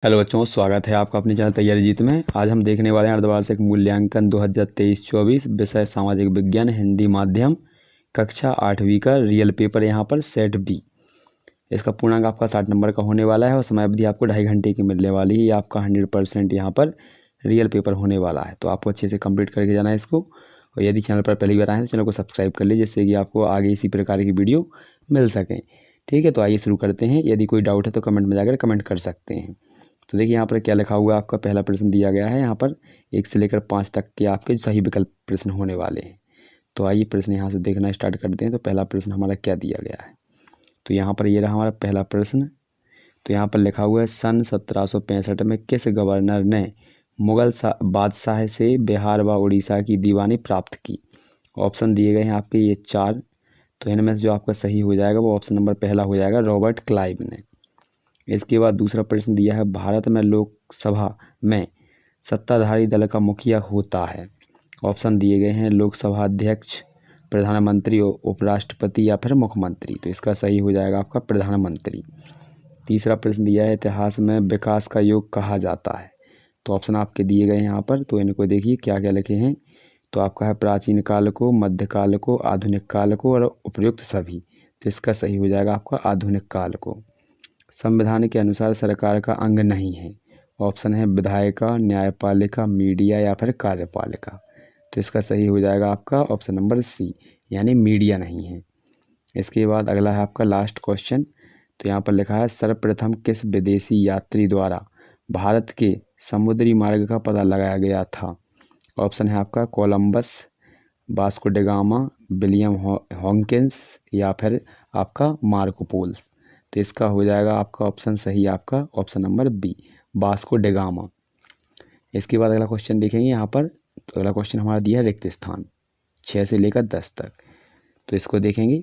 Hello बच्चों, स्वागत है आपका अपने चैनल तैयारी जीत में। आज हम देखने वाले हैं अर्धवार्षिक मूल्यांकन 2023-24 विषय सामाजिक विज्ञान हिंदी माध्यम कक्षा 8वीं का रियल पेपर। यहाँ पर सेट बी, इसका पूर्णांक आपका 60 नंबर का होने वाला है और समय अवधि आपको 2.5 घंटे की मिलने वाली है। ये आपका 100% यहाँ पर रियल पेपर होने वाला है, तो आपको अच्छे से कंप्लीट करके जाना है इसको। और यदि चैनल पर पहली बार आए तो चैनल को सब्सक्राइब कर लीजिए, जिससे कि आपको आगे इसी प्रकार की वीडियो मिल सकें। ठीक है, तो आइए शुरू करते हैं। यदि कोई डाउट है तो कमेंट में जाकर कमेंट कर सकते हैं। तो देखिए यहाँ पर क्या लिखा हुआ है। आपका पहला प्रश्न दिया गया है। यहाँ पर 1 से लेकर 5 तक के आपके सही विकल्प प्रश्न होने वाले हैं। तो आइए प्रश्न यहाँ से देखना स्टार्ट करते हैं। तो पहला प्रश्न हमारा क्या दिया गया है, तो यहाँ पर ये रहा हमारा पहला प्रश्न। तो यहाँ पर लिखा हुआ है सन 1765 में किस गवर्नर ने मुगल बादशाह से बिहार व उड़ीसा की दीवानी प्राप्त की। ऑप्शन दिए गए हैं आपके ये 4। तो इनमें से जो आपका सही हो जाएगा वो ऑप्शन नंबर पहला हो जाएगा, रॉबर्ट क्लाइव ने। इसके बाद दूसरा प्रश्न दिया है, भारत में लोकसभा में सत्ताधारी दल का मुखिया होता है। ऑप्शन दिए गए हैं, लोकसभा अध्यक्ष, प्रधानमंत्री, उपराष्ट्रपति या फिर मुख्यमंत्री। तो इसका सही हो जाएगा आपका प्रधानमंत्री। तीसरा प्रश्न दिया है, इतिहास में विकास का युग कहा जाता है। तो ऑप्शन आपके दिए गए हैं यहाँ पर, तो इनको देखिए क्या क्या लिखे हैं। तो आपका है प्राचीन काल को, मध्यकाल को, आधुनिक काल को और उपयुक्त सभी। तो इसका सही हो जाएगा आपका आधुनिक काल को। संविधान के अनुसार सरकार का अंग नहीं है। ऑप्शन है विधायिका, न्यायपालिका, मीडिया या फिर कार्यपालिका। तो इसका सही हो जाएगा आपका ऑप्शन नंबर सी, यानी मीडिया नहीं है। इसके बाद अगला है आपका लास्ट क्वेश्चन। तो यहाँ पर लिखा है, सर्वप्रथम किस विदेशी यात्री द्वारा भारत के समुद्री मार्ग का पता लगाया गया था। ऑप्शन है आपका Columbus, Vasco da Gama, William Hawkins या फिर आपका मार्को पोलो। तो इसका हो जाएगा आपका ऑप्शन सही, आपका option number B, Vasco da Gama. इसके बाद अगला क्वेश्चन देखेंगे यहाँ पर। तो अगला क्वेश्चन हमारा दिया है रिक्त स्थान 6 से लेकर 10 तक। तो इसको देखेंगे।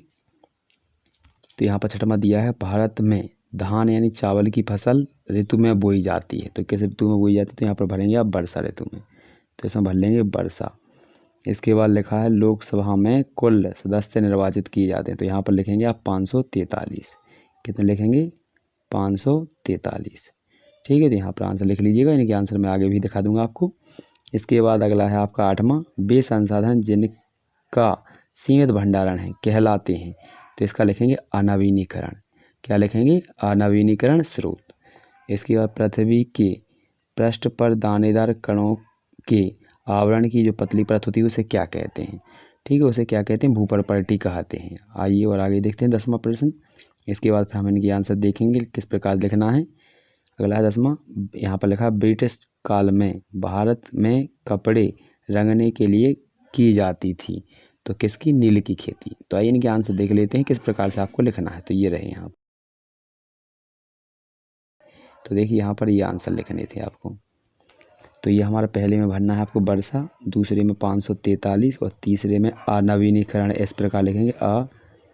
तो यहाँ पर छठवां दिया है, भारत में धान यानी चावल की फसल ऋतु में बोई जाती है। तो किस ऋतु में बोई जाती है, तो यहाँ पर भरेंगे आप वर्षा ऋतु में। तो इसमें भर लेंगे वर्षा। इसके बाद लिखा है, लोकसभा में कुल सदस्य निर्वाचित किए जाते हैं। तो यहाँ पर लिखेंगे आप 543। कितने लिखेंगे, 543। ठीक है, तो यहाँ पर आंसर लिख लीजिएगा। इनके आंसर मैं आगे भी दिखा दूंगा आपको। इसके बाद अगला है आपका 8वां, वे संसाधन जिनका सीमित भंडारण है कहलाते हैं। तो इसका लिखेंगे अनवीनीकरण। क्या लिखेंगे, अनवीनीकरण स्रोत। इसके बाद पृथ्वी के पृष्ठ पर दानेदार कणों के आवरण की जो पतली परत होती है उसे क्या कहते हैं। ठीक है, उसे क्या कहते हैं, भूपर्पटी कहते हैं। आइए और आगे देखते हैं 10वां प्रश्न। इसके बाद फिर हम इनकी आंसर देखेंगे किस प्रकार लिखना है। अगला है 10वां, यहाँ पर लिखा है, ब्रिटिश काल में भारत में कपड़े रंगने के लिए की जाती थी। तो किसकी, नील की खेती। तो आइए इनके आंसर देख लेते हैं किस प्रकार से आपको लिखना है। तो ये रहे यहाँ। तो देखिए यहाँ पर ये आंसर लिखने थे आपको। तो ये हमारा पहले में भरना है आपको वर्षा, दूसरे में 543 और तीसरे में अनवीनीकरण। इस प्रकार लिखेंगे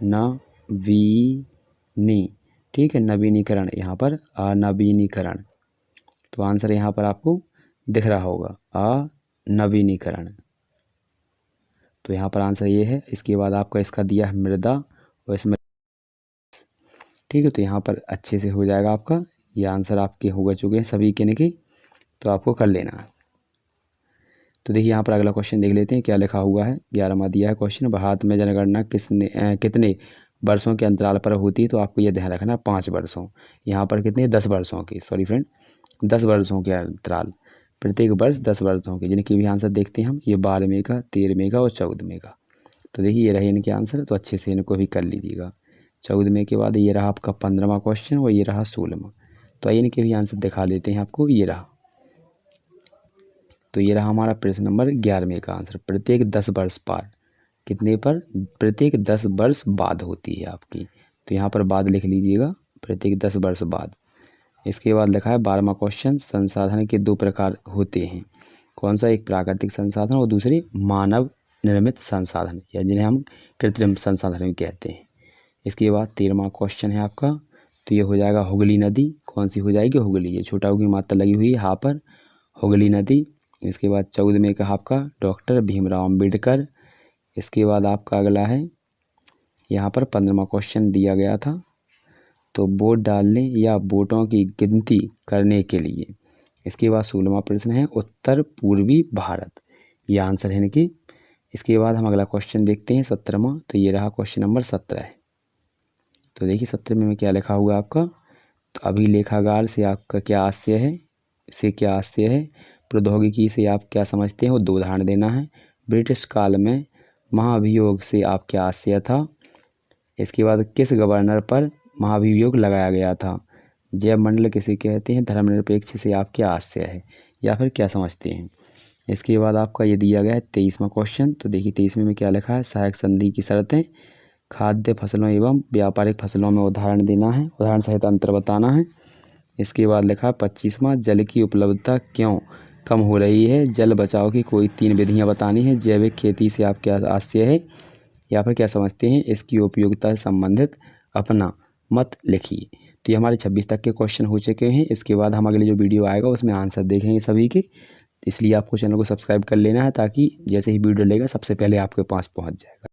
अनवीनी। ठीक है, नवीनीकरण, यहाँ पर अनवीनीकरण। तो आंसर यहाँ पर आपको दिख रहा होगा, अनवीनीकरण। तो यहाँ पर आंसर ये है। इसके बाद आपका इसका दिया है मृदा और इसमें। ठीक है, तो यहाँ पर अच्छे से हो जाएगा आपका। ये आंसर आपके हो चुके हैं सभी के निके, तो आपको कर लेना है। तो देखिए यहाँ पर अगला क्वेश्चन देख लेते हैं क्या लिखा हुआ है। 11वां दिया है क्वेश्चन, भारत में जनगणना कितने वर्षों के अंतराल पर होती है। तो आपको ये ध्यान रखना है 5 वर्षों। यहाँ पर कितने, 10 वर्षों की, सॉरी फ्रेंड, 10 वर्षों के अंतराल, प्रत्येक वर्ष 10 वर्षों के। जिनके भी आंसर देखते हैं हम, ये 12वें का, 13वें का और 14वें का। तो देखिए ये रहे इनके आंसर। तो अच्छे से इनको भी कर लीजिएगा। 14वें के बाद ये रहा आपका 15वां क्वेश्चन और ये रहा 16वां। तो आइए इनके भी आंसर दिखा लेते हैं आपको। ये रहा, तो ये रहा हमारा प्रश्न नंबर 11वें का आंसर। प्रत्येक 10 वर्ष पर, कितने पर, प्रत्येक 10 वर्ष बाद होती है आपकी। तो यहाँ पर बाद लिख लीजिएगा, प्रत्येक 10 वर्ष बाद। इसके बाद लिखा है 12वां क्वेश्चन, संसाधन के 2 प्रकार होते हैं। कौन सा, एक प्राकृतिक संसाधन और दूसरी मानव निर्मित संसाधन, या जिन्हें हम कृत्रिम संसाधन भी कहते हैं। इसके बाद 13वां क्वेश्चन है आपका। तो ये हो जाएगा हुगली नदी। कौन सी हो जाएगी, हुगली। ये छोटा ऊ की मात्रा लगी हुई है यहाँ पर, हुगली नदी। इसके बाद 14वें का आपका डॉक्टर भीमराव अम्बेडकर। इसके बाद आपका अगला है यहाँ पर 15वां क्वेश्चन दिया गया था। तो वोट डालने या वोटों की गिनती करने के लिए। इसके बाद 16वां प्रश्न है उत्तर पूर्वी भारत, ये आंसर है इनकी। इसके बाद हम अगला क्वेश्चन देखते हैं 17वां। तो ये रहा क्वेश्चन नंबर 17 है। तो देखिए 17 में क्या लिखा हुआ है आपका। तो अभिलेखागार से आपका क्या आशय है, से क्या आशय है, प्रौद्योगिकी से आप क्या समझते हैं, वो 2 उदाहरण देना है। ब्रिटिश काल में महाभियोग से आप क्या आशय था। इसके बाद किस गवर्नर पर महाभियोग लगाया गया था। जैव मंडल किसे कहते हैं, धर्मनिरपेक्ष से आप क्या आशय है या फिर क्या समझते हैं। इसके बाद आपका ये दिया गया है 23वां क्वेश्चन। तो देखिए 23वें में क्या लिखा है, सहायक संधि की शर्तें, खाद्य फसलों एवं व्यापारिक फसलों में उदाहरण देना है, उदाहरण सहित अंतर बताना है। इसके बाद लिखा 25वां, जल की उपलब्धता क्यों कम हो रही है, जल बचाव की कोई 3 विधियां बतानी है। जैविक खेती से आप क्या आशय है या फिर क्या समझते हैं, इसकी उपयोगिता से संबंधित अपना मत लिखिए। तो ये हमारे 26 तक के क्वेश्चन हो चुके हैं। इसके बाद हम अगले जो वीडियो आएगा उसमें आंसर देखेंगे सभी के। इसलिए आपको चैनल को सब्सक्राइब कर लेना है ताकि जैसे ही वीडियो लेगा सबसे पहले आपके पास पहुंच जाएगा।